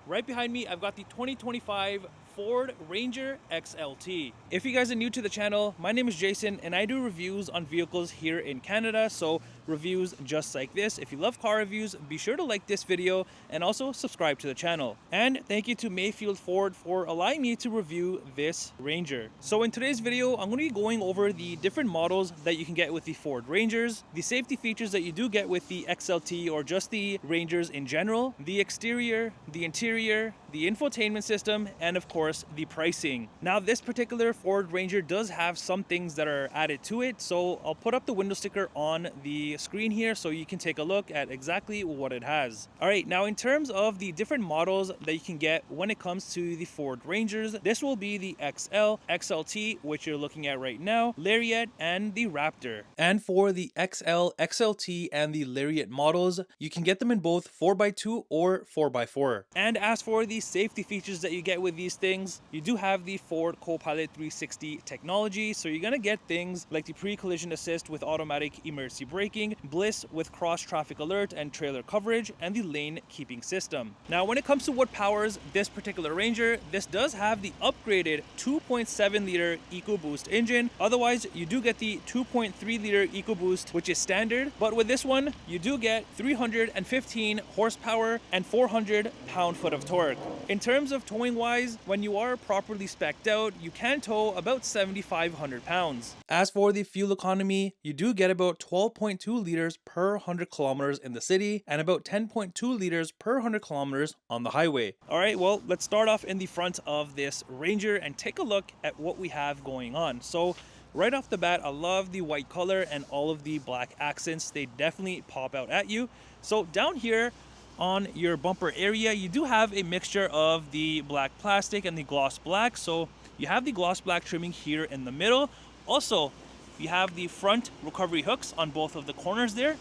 right behind me, I've got the 2025 Ford Ranger XLT. If you guys are new to the channel, my name is Jason and I do reviews on vehicles here in Canada, so reviews just like this. If you love car reviews, be sure to like this video and also subscribe to the channel. And thank you to Mayfield Ford for allowing me to review this Ranger. So in today's video, I'm going to be going over the different models that you can get with the Ford Rangers, the safety features that you do get with the XLT or just the Rangers in general, the exterior, the interior, the infotainment system, and of course the pricing. Now this particular Ford Ranger does have some things that are added to it, so I'll put up the window sticker on the screen here so you can take a look at exactly what it has. All right, now in terms of the different models that you can get when it comes to the Ford Rangers, this will be the XL, XLT, which you're looking at right now, Lariat, and the Raptor. And for the XL, XLT, and the Lariat models, you can get them in both 4x2 or 4x4. And as for the safety features that you get with these things, you do have the Ford Co-Pilot 360 technology, so you're gonna get things like the pre-collision assist with automatic emergency braking, Bliss with cross traffic alert and trailer coverage, and the lane keeping system. Now when it comes to what powers this particular Ranger, this does have the upgraded 2.7 liter EcoBoost engine. Otherwise you do get the 2.3 liter EcoBoost, which is standard, but with this one you do get 315 horsepower and 400 pound-foot of torque. In terms of towing wise, when you are properly spec'd out, you can tow about 7,500 pounds. As for the fuel economy, you do get about 12.2 liters per 100 kilometers in the city and about 10.2 liters per 100 kilometers on the highway. All right, well, let's start off in the front of this Ranger and take a look at what we have going on. So right off the bat, I love the white color and all of the black accents. They definitely pop out at you. So down here on your bumper area, you do have a mixture of the black plastic and the gloss black. So you have the gloss black trimming here in the middle. Also, you have the front recovery hooks on both of the corners there.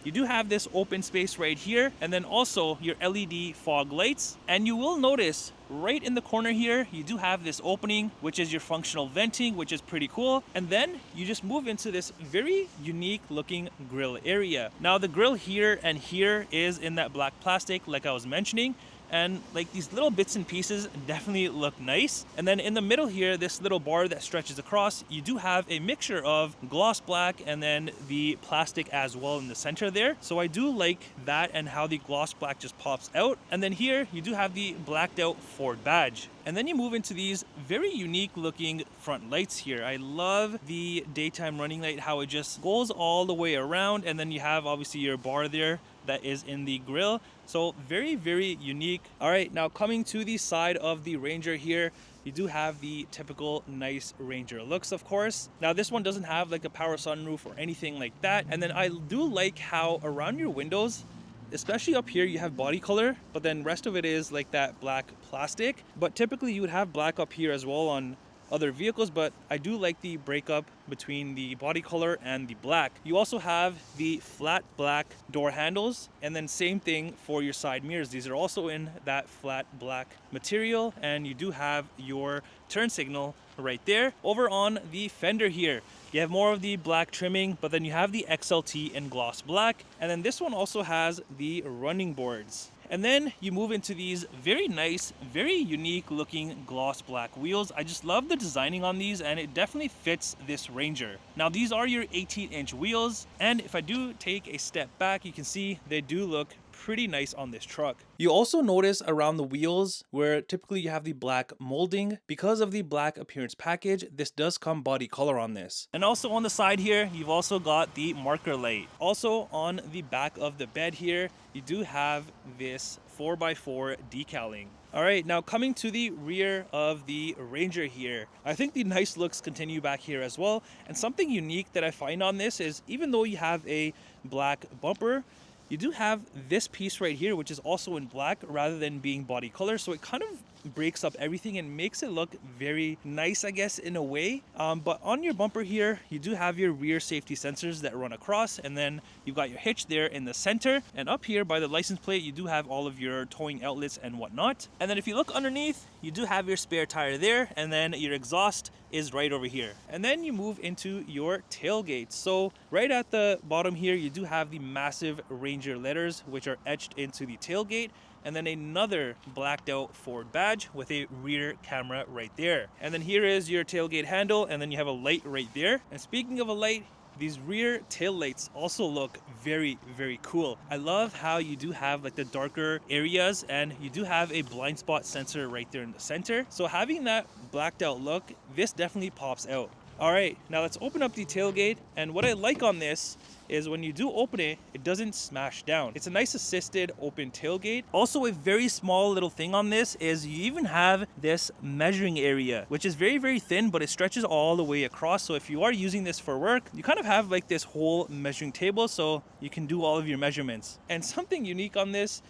You do have this open space right here, and then also your LED fog lights. And you will notice right in the corner here, you do have this opening, which is your functional venting, which is pretty cool. And then you just move into this very unique looking grill area. Now the grill here and here is in that black plastic, like I was mentioning. And like these little bits and pieces definitely look nice. And then in the middle here, this little bar that stretches across, you do have a mixture of gloss black and then the plastic as well in the center there. So I do like that and how the gloss black just pops out. And then here you do have the blacked out Ford badge. And then you move into these very unique looking front lights here. I love the daytime running light, how it just goes all the way around. And then you have obviously your bar there that is in the grill. So very, very unique. All right, now coming to the side of the Ranger here, you do have the typical nice Ranger looks, of course. Now this one doesn't have like a power sunroof or anything like that. And then I do like how around your windows, especially up here, you have body color, but then rest of it is like that black plastic. But typically you would have black up here as well on other vehicles, but I do like the breakup between the body color and the black. You also have the flat black door handles, and then same thing for your side mirrors. These are also in that flat black material, and you do have your turn signal right there. Over on the fender here, you have more of the black trimming, but then you have the XLT in gloss black, and then this one also has the running boards. And then you move into these very nice, very unique looking gloss black wheels. I just love the designing on these, and it definitely fits this Ranger. Now these are your 18-inch wheels, and if I do take a step back, you can see they do look pretty nice on this truck. You also notice around the wheels where typically you have the black molding. Because of the black appearance package, this does come body color on this. And also on the side here, you've also got the marker light. Also on the back of the bed here, you do have this 4x4 decaling. All right, now coming to the rear of the Ranger here, I think the nice looks continue back here as well. And something unique that I find on this is even though you have a black bumper, you do have this piece right here, which is also in black rather than being body color. So it kind of breaks up everything and makes it look very nice, I guess, in a way. But on your bumper here, you do have your rear safety sensors that run across, and then you've got your hitch there in the center. And up here by the license plate, you do have all of your towing outlets and whatnot. And then if you look underneath, you do have your spare tire there, and then your exhaust is right over here. And then you move into your tailgate. So right at the bottom here, you do have the massive Ranger letters, which are etched into the tailgate. and then another blacked out Ford badge with a rear camera right there. And then here is your tailgate handle, and then you have a light right there. And speaking of a light, these rear tail lights also look very, very cool. I love how you do have like the darker areas, and you do have a blind spot sensor right there in the center. So having that blacked out look, this definitely pops out. All right, now let's open up the tailgate. And what I like on this is when you do open it, it doesn't smash down. It's a nice assisted open tailgate. Also, a very small little thing on this is you even have this measuring area, which is very, very thin, but it stretches all the way across. So if you are using this for work, you kind of have like this whole measuring table, so you can do all of your measurements. And something unique on this,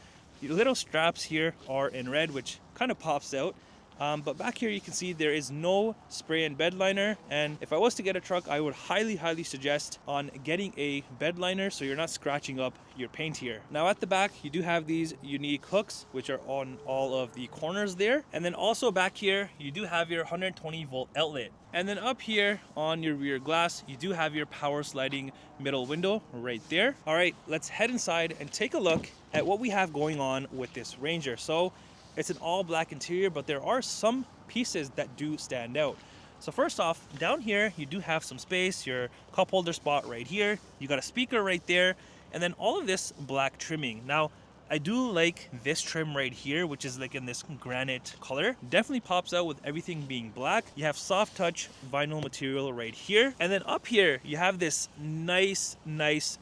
the little straps here are in red, which kind of pops out. But back here you can see there is no spray and bed liner, and if I was to get a truck, I would highly suggest on getting a bed liner so you're not scratching up your paint here. Now at the back you do have these unique hooks which are on all of the corners there, and then also back here you do have your 120 volt outlet. And then up here on your rear glass you do have your power sliding middle window right there. All right, let's head inside and take a look at what we have going on with this Ranger. So it's an all black interior, but there are some pieces that do stand out. So first off, down here, you do have some space, your cup holder spot right here. You got a speaker right there, and then all of this black trimming. Now, I do like this trim right here, which is like in this granite color. Definitely pops out with everything being black. You have soft touch vinyl material right here. And then up here, you have this nice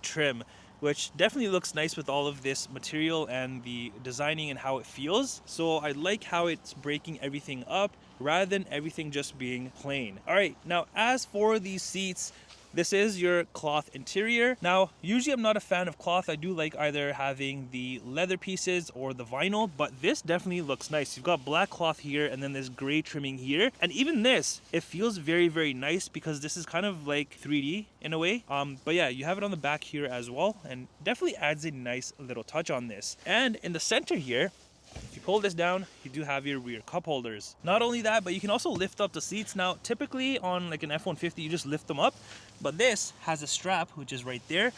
trim, which definitely looks nice with all of this material and the designing and how it feels. So I like how it's breaking everything up rather than everything just being plain. All right, now as for these seats, this is your cloth interior. Now, usually I'm not a fan of cloth. I do like either having the leather pieces or the vinyl, but this definitely looks nice. You've got black cloth here and then this gray trimming here. And even this, it feels very nice because this is kind of like 3D in a way. But yeah, you have it on the back here as well, and definitely adds a nice little touch on this. And in the center here, if you pull this down, you do have your rear cup holders. Not only that, but you can also lift up the seats. Now, typically on like an F-150, you just lift them up, but this has a strap, which is right there,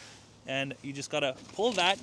and you just gotta pull that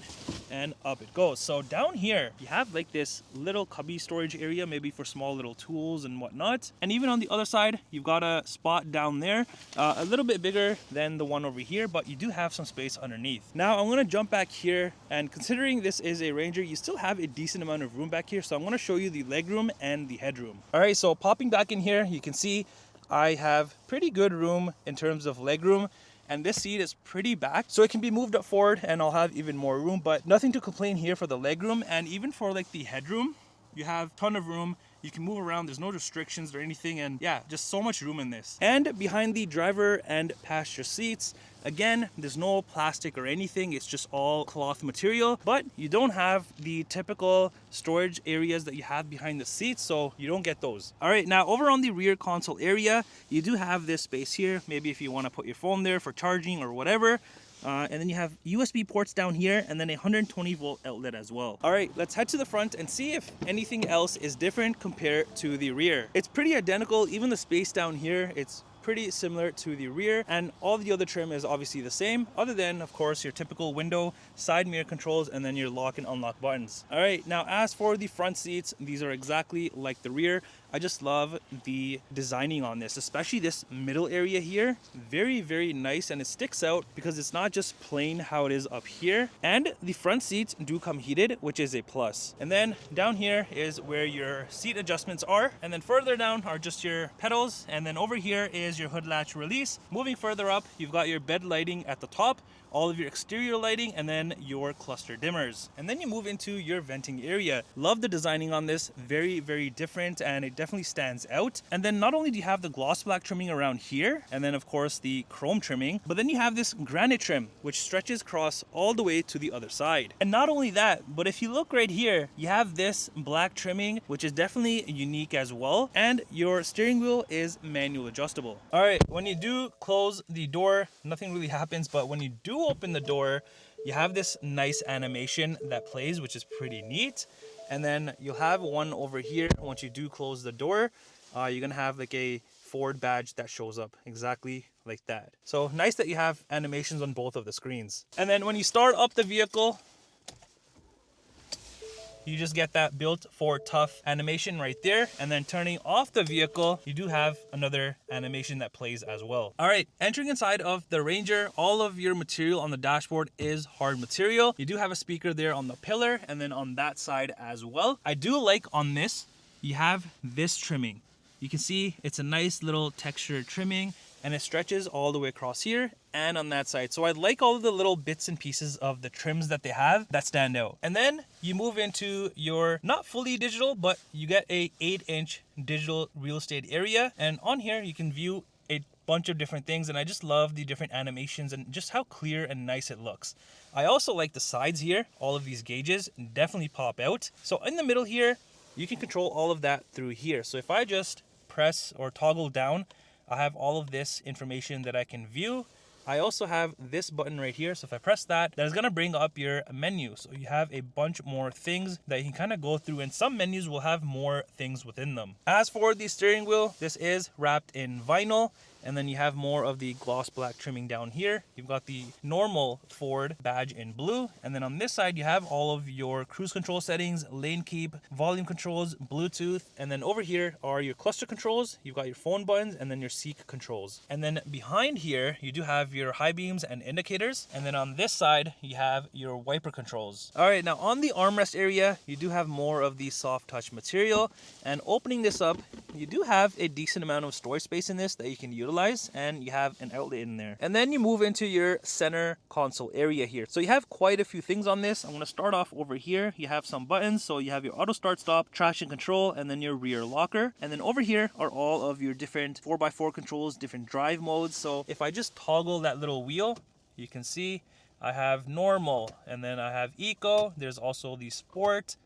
and up it goes. So down here, you have like this little cubby storage area, maybe for small little tools and whatnot. And even on the other side, you've got a spot down there, a little bit bigger than the one over here, but you do have some space underneath. Now I'm gonna jump back here, and considering this is a Ranger, you still have a decent amount of room back here. So I'm gonna show you the legroom and the headroom. All right, so popping back in here, you can see I have pretty good room in terms of legroom. And this seat is pretty back, so it can be moved up forward and I'll have even more room, but nothing to complain here for the legroom. And even for like the headroom, you have a ton of room. You can move around, there's no restrictions or anything, and yeah, just so much room in this. And behind the driver and passenger seats, again, there's no plastic or anything, it's just all cloth material, but you don't have the typical storage areas that you have behind the seats, so you don't get those. All right, now over on the rear console area, you do have this space here, maybe if you want to put your phone there for charging or whatever. And then you have USB ports down here, and then a 120 volt outlet as well. All right, let's head to the front and see if anything else is different compared to the rear. It's pretty identical, even the space down here, it's pretty similar to the rear, and all the other trim is obviously the same, other than of course your typical window, side mirror controls, and then your lock and unlock buttons. All right, now as for the front seats, these are exactly like the rear. I just love the designing on this, especially this middle area here. Very nice, and it sticks out because it's not just plain how it is up here. And the front seats do come heated, which is a plus. And then down here is where your seat adjustments are. And then further down are just your pedals. And then over here is your hood latch release. Moving further up, you've got your bed lighting at the top, all of your exterior lighting, and then your cluster dimmers. And then you move into your venting area. Love the designing on this, very different, and it definitely stands out. And then not only do you have the gloss black trimming around here, and then of course the chrome trimming, but then you have this granite trim, which stretches across all the way to the other side. And not only that, but if you look right here, you have this black trimming, which is definitely unique as well. And your steering wheel is manual adjustable. All right, when you do close the door, nothing really happens, but when you do open the door, you have this nice animation that plays, which is pretty neat. And then you'll have one over here. Once you do close the door, you're gonna have like a Ford badge that shows up exactly like that. So nice that you have animations on both of the screens. And then when you start up the vehicle, you just get that built for tough animation right there. And then turning off the vehicle, you do have another animation that plays as well. All right, entering inside of the Ranger, all of your material on the dashboard is hard material. You do have a speaker there on the pillar and then on that side as well. I do like on this, you have this trimming. You can see it's a nice little textured trimming and it stretches all the way across here and on that side. So I like all of the little bits and pieces of the trims that they have that stand out. And then you move into your not fully digital, but you get a 8-inch digital real estate area. And on here you can view a bunch of different things, and I just love the different animations and just how clear and nice it looks. I also like the sides here. All of these gauges definitely pop out. So in the middle here, you can control all of that through here. So if I just press or toggle down, I have all of this information that I can view. I also have this button right here. So if I press that, that is going to bring up your menu. So you have a bunch more things that you can kind of go through, and some menus will have more things within them. As for the steering wheel, this is wrapped in vinyl. And then you have more of the gloss black trimming down here. You've got the normal Ford badge in blue. And then on this side, you have all of your cruise control settings, lane keep, volume controls, Bluetooth. And then over here are your cluster controls. You've got your phone buttons and then your seat controls. And then behind here, you do have your high beams and indicators. And then on this side, you have your wiper controls. All right, now on the armrest area, you do have more of the soft touch material. And opening this up, you do have a decent amount of storage space in this that you can utilize, and you have an outlet in there. And then you move into your center console area here. So you have quite a few things on this. I'm going to start off over here. You have some buttons. So you have your auto start stop, traction control, and then your rear locker. And then over here are all of your different 4x4 controls, different drive modes. So if I just toggle that little wheel, you can see I have normal, and then I have eco. There's also the sport,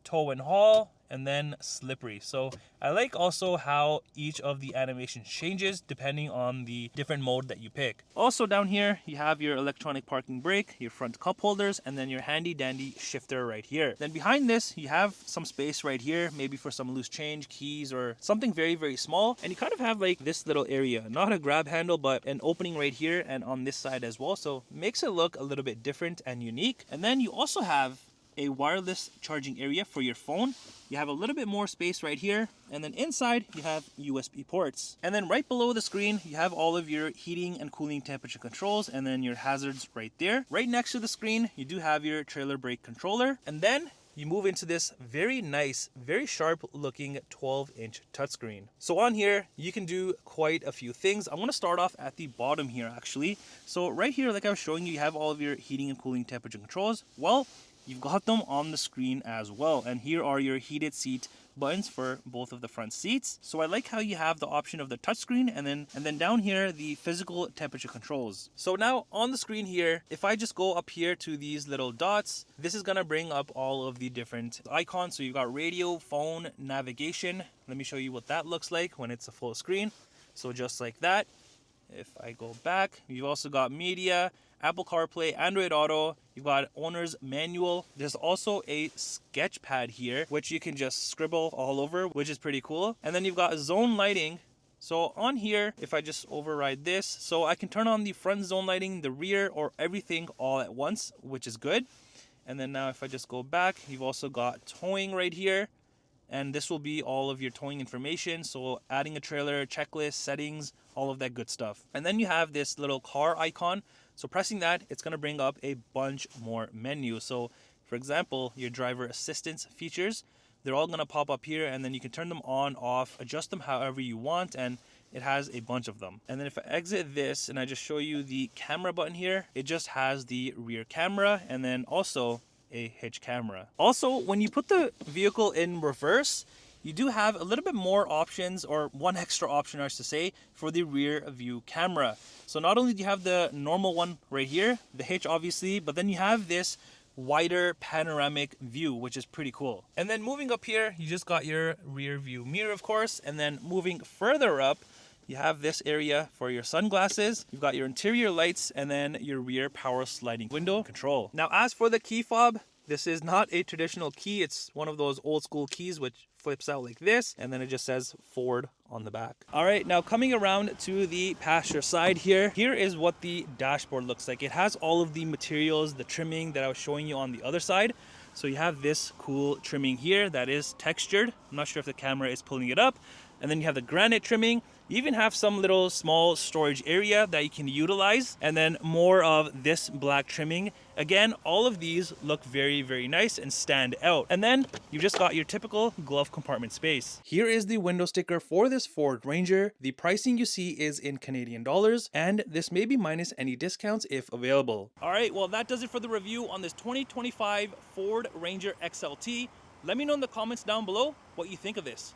tow and haul, and then slippery. So I like also how each of the animations changes depending on the different mode that you pick. Also down here, you have your electronic parking brake, your front cup holders, and then your handy dandy shifter right here. Then behind this, you have some space right here, maybe for some loose change, keys, or something very, very small. And you kind of have like this little area, not a grab handle, but an opening right here and on this side as well. So makes it look a little bit different and unique. And then you also have a wireless charging area for your phone. You have a little bit more space right here, and then inside you have USB ports. And then right below the screen, you have all of your heating and cooling temperature controls, and then your hazards right there. Right next to the screen, you do have your trailer brake controller, and then you move into this very nice, very sharp looking 12-inch touchscreen. So on here, you can do quite a few things. I'm gonna start off at the bottom here actually. So right here, like I was showing you, you have all of your heating and cooling temperature controls. Well, you've got them on the screen as well. And here are your heated seat buttons for both of the front seats. So I like how you have the option of the touchscreen, and then down here, the physical temperature controls. So now on the screen here, if I just go up here to these little dots, this is gonna bring up all of the different icons. So you've got radio, phone, navigation. Let me show you what that looks like when it's a full screen. So just like that. If I go back, you've also got media, Apple CarPlay, Android Auto, you've got owner's manual. There's also a sketch pad here, which you can just scribble all over, which is pretty cool. And then you've got zone lighting. So on here, if I just override this, so I can turn on the front zone lighting, the rear, or everything all at once, which is good. And then now if I just go back, you've also got towing right here. And this will be all of your towing information. So adding a trailer, checklist, settings, all of that good stuff. And then you have this little car icon. So pressing that, it's gonna bring up a bunch more menus. So for example, your driver assistance features, they're all gonna pop up here, and then you can turn them on, off, adjust them however you want, and it has a bunch of them. And then if I exit this and I just show you the camera button here, it just has the rear camera and then also a hitch camera. Also, when you put the vehicle in reverse, you do have a little bit more options, or one extra option I should say, for the rear view camera. So not only do you have the normal one right here, the hitch obviously, but then you have this wider panoramic view, which is pretty cool. And then moving up here, you just got your rear view mirror, of course, and then moving further up, you have this area for your sunglasses. You've got your interior lights and then your rear power sliding window control. Now, as for the key fob, this is not a traditional key. It's one of those old school keys which flips out like this, and then it just says Ford on the back. All right, now coming around to the passenger side here is what the dashboard looks like. It has all of the materials, the trimming that I was showing you on the other side. So you have this cool trimming here that is textured. I'm not sure if the camera is pulling it up. And then you have the granite trimming. You even have some little small storage area that you can utilize, and then more of this black trimming. Again, all of these look very, very nice and stand out. And then you've just got your typical glove compartment space. Here is the window sticker for this Ford Ranger. The pricing you see is in Canadian dollars, and this may be minus any discounts if available. All right, well, that does it for the review on this 2025 Ford Ranger XLT. Let me know in the comments down below what you think of this.